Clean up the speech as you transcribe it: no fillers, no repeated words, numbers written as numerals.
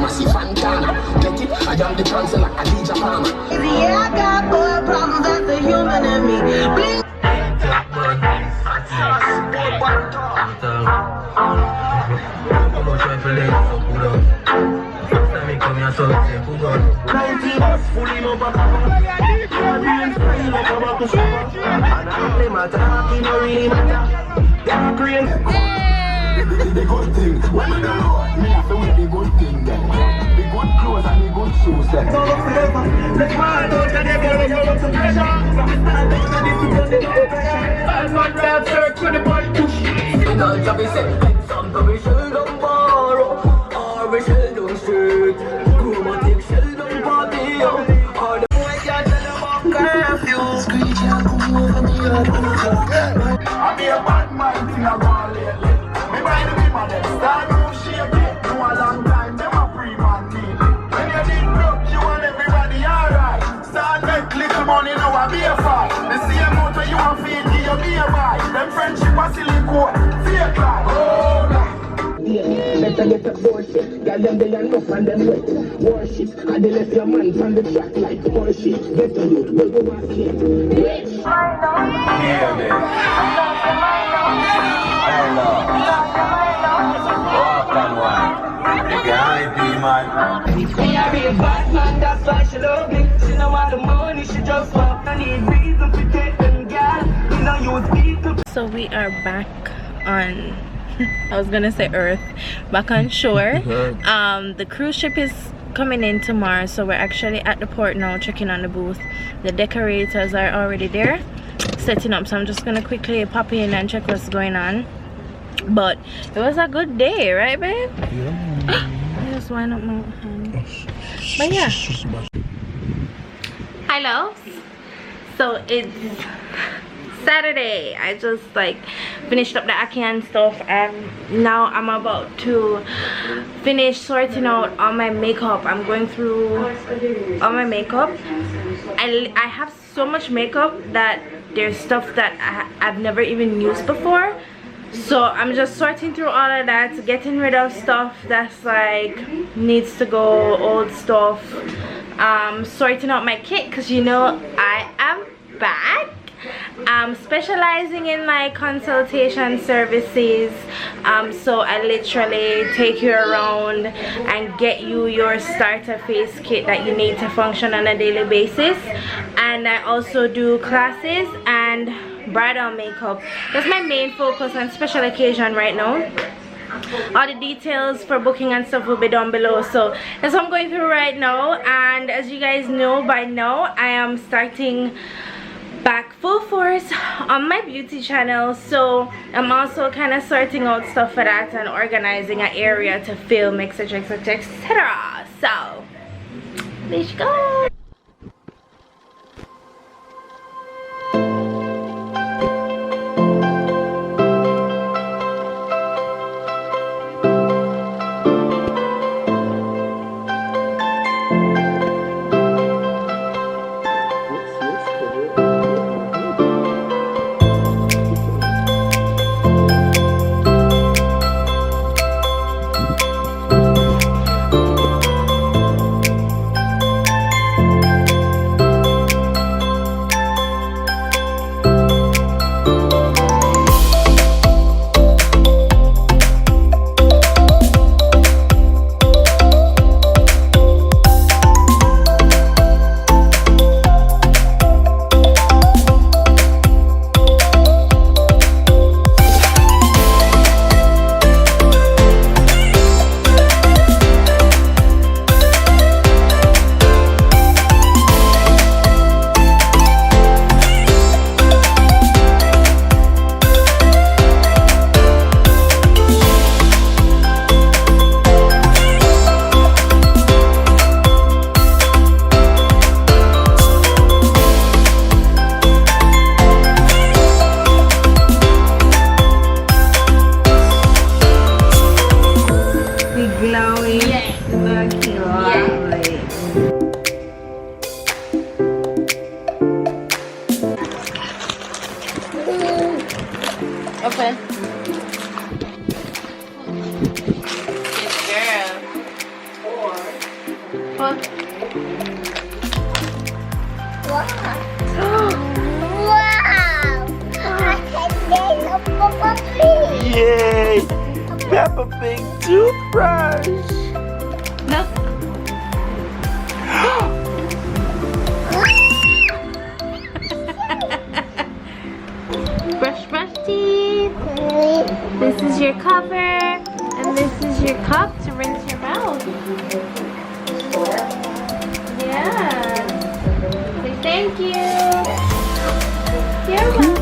massive fan can. Get it? I am the chancellor, I need Japan. Yeah, I got more problems that's the human in me. The good thing, when we don't know, me have to wear the good thing then. The good clothes and the good shoes then. I be a bad man thing I go lately. Me buy the people them start move shape it. Do a long time them a pre-man need it. When you need broke you and everybody alright. Start make little money now I be a fight. The same amount when you want feed give you be a buy. Them friendship a silicone, fake life. Oh God. Yeah, better get up bullshit. Got them they enough and them wet. Worship, and they left your man from the track like bullshit. Get to you, we go back here. Rich. Yeah, baby. I know. Walk and wine. You can be man. Me I be a bad man, that's why she love me. She know want the money, she just want. I need reason to take them gal. You know you speak to. So we are back on I was gonna say Earth, back on shore. The cruise ship is coming in tomorrow, so we're actually at the port now checking on the booth. The decorators are already there setting up, so I'm just gonna quickly pop in and check what's going on. But it was a good day, right babe? Yeah. I just wind up my hand. But yeah, hi loves. So it's Saturday. I just like finished up the Aki and stuff, and now I'm about to finish sorting out all my makeup. I'm going through all my makeup. I have so much makeup that there's stuff that I've never even used before, so I'm just sorting through all of that, getting rid of stuff that's like needs to go, old stuff, sorting out my kit, because you know I am back. Specializing in like consultation services, so I literally take you around and get you your starter face kit that you need to function on a daily basis. And I also do classes and bridal makeup. That's my main focus on special occasion right now. All the details for booking and stuff will be down below, so that's what I'm going through right now. And as you guys know by now, I am starting back full force on my beauty channel, so I'm also kind of sorting out stuff for that and organizing an area to film, etc, etc, etc. So let's go. Okay. Good girl. Wow. Yay! Peppa Pig toothbrush. Look. Brush teeth. This is your cover, and this is your cup to rinse your mouth. Yeah. Say thank you. You're welcome.